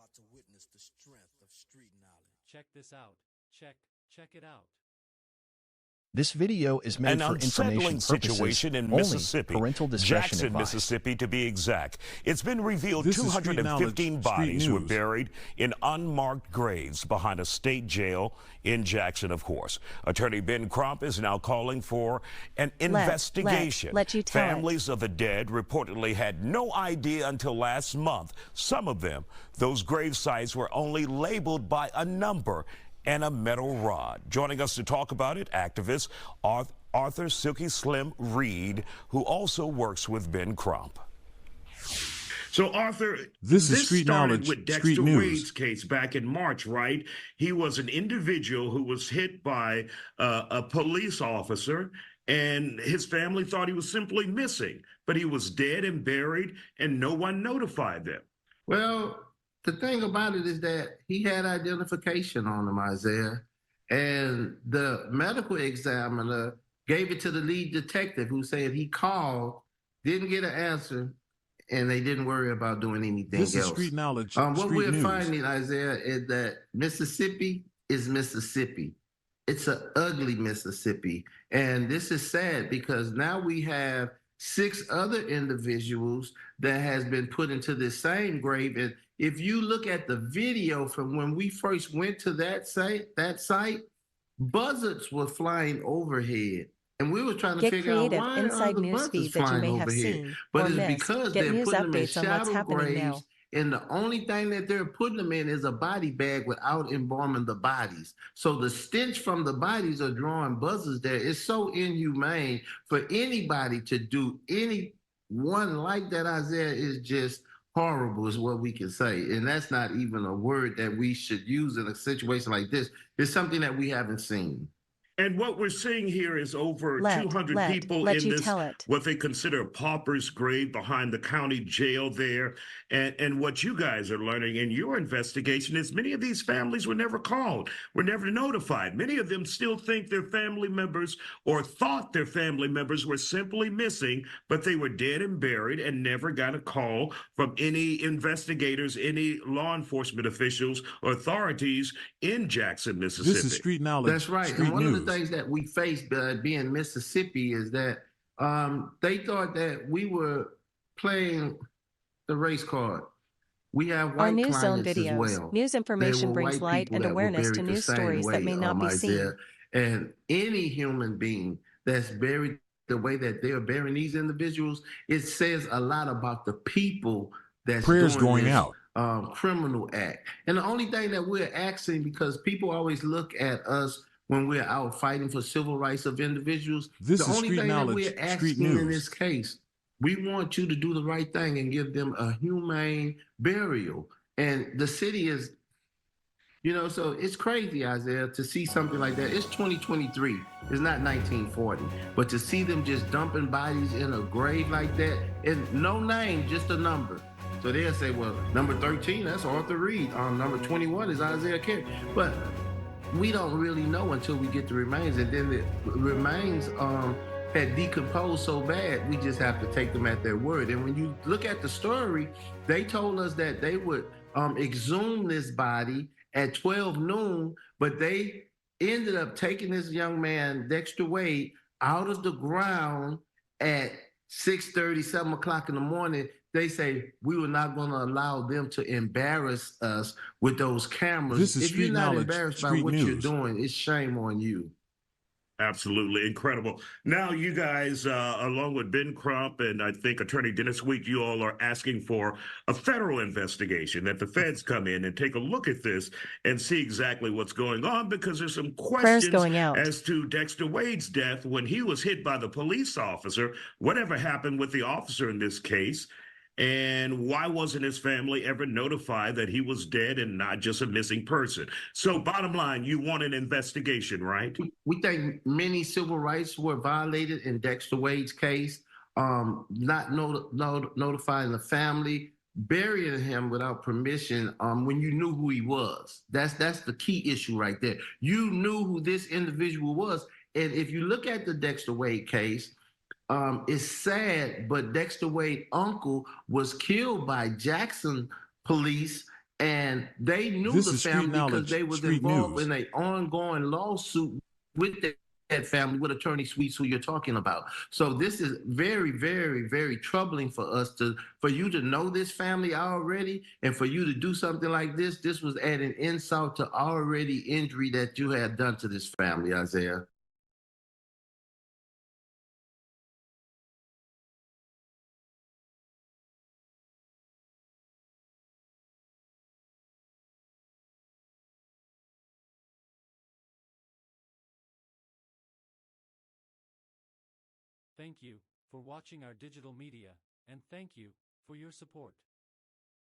about to witness the strength of street knowledge. Check this out. Check it out. This video is made An for information unsettling purposes situation in only. Mississippi, Parental discretion Jackson, advised. Mississippi, to be exact. It's been revealed This is 215 bodies were news. buried in unmarked graves behind a state jail in Jackson, of course. Attorney Ben Crump is now calling for an investigation. Let you tell Families of the dead reportedly had no idea until last month. Some of them, those grave sites were only labeled by a number and a metal rod. Joining us to talk about it, activist Arthur Silky Slim Reed, who also works with Ben Crump. So, Arthur, This is street started knowledge, with street Dexter news. Wade's case back in March, right? He was an individual who was hit by a police officer, and his family thought he was simply missing, but he was dead and buried, and no one notified them. Well, the thing about it is that he had identification on him, Isaiah, and the medical examiner gave it to the lead detective, who said he called, didn't get an answer, and they didn't worry about doing anything This else. is street knowledge, What street we're news. finding, Isaiah, is that Mississippi is Mississippi. It's an ugly Mississippi. And this is sad because now we have 6 other individuals that has been put into this same grave. And if you look at the video from when we first went to that site, buzzards were flying overhead. And we were trying to Get figure out creative why inside are the news buzzards feed that you flying may have overhead? seen But or it's missed. because Get they're news putting them in updates on what's shadow happening now. graves, and the only thing that they're putting them in is a body bag without embalming the bodies. So the stench from the bodies are drawing buzzards there. It's so inhumane for anybody to do anyone like that, Isaiah, is just horrible is what we can say. And that's not even a word that we should use in a situation like this. It's something that we haven't seen. And what we're seeing here is over Let 200 people you in this, tell it. what they consider a pauper's grave behind the county jail there. And what you guys are learning in your investigation is many of these families were never called, were never notified. Many of them still think their family members or thought their family members were simply missing, but they were dead and buried and never got a call from any investigators, any law enforcement officials or authorities in Jackson, Mississippi. This is street knowledge. That's right. Street And one news. of the things that we faced being Mississippi is that they thought that we were playing the race card. We have white Our news zone clients as videos. well. News They information were brings white light people and that were awareness to buried the news same stories that way, may not be Isaiah. seen. And any human being that's buried the way that they're burying these individuals, it says a lot about the people that's Prayers doing going this, out. criminal act. And the only thing that we're asking, because people always look at us when we're out fighting for civil rights of individuals, This the is only street thing that knowledge, we're street asking in news. this case, we want you to do the right thing and give them a humane burial. And the city is, so it's crazy, Isaiah, to see something like that. It's 2023. It's not 1940. But to see them just dumping bodies in a grave like that, and no name, just a number. So they'll say, well, number 13, that's Arthur Reed. Number 21 is Isaiah Carey. But we don't really know until we get the remains. And then the remains had decomposed so bad, we just have to take them at their word. And when you look at the story, they told us that they would exhume this body at 12 noon, but they ended up taking this young man, Dexter Wade, out of the ground at 6:30, 7 o'clock in the morning. They say, we were not going to allow them to embarrass us with those cameras. This is if street you're not knowledge, embarrassed by street what you're news. doing, it's shame on you. Absolutely incredible. Now, you guys, along with Ben Crump and I think Attorney Dennis Week, you all are asking for a federal investigation, that the feds come in and take a look at this and see exactly what's going on, because there's some questions going out. as to Dexter Wade's death when he was hit by the police officer. Whatever happened with the officer in this case? And why wasn't his family ever notified that he was dead and not just a missing person? So bottom line, you want an investigation, right? We think many civil rights were violated in Dexter Wade's case, not notifying the family, burying him without permission when you knew who he was. That's the key issue right there. You knew who this individual was. And if you look at the Dexter Wade case, it's sad, but Dexter Wade's uncle was killed by Jackson police And they knew This the is street family because knowledge, they was street involved news. in an ongoing lawsuit with that family, with Attorney Sweets, who you're talking about. So this is very, very, very troubling for us for you to know this family already, and for you to do something like this. This was adding insult to already injury that you had done to this family, Isaiah. Thank you for watching our digital media, and thank you for your support.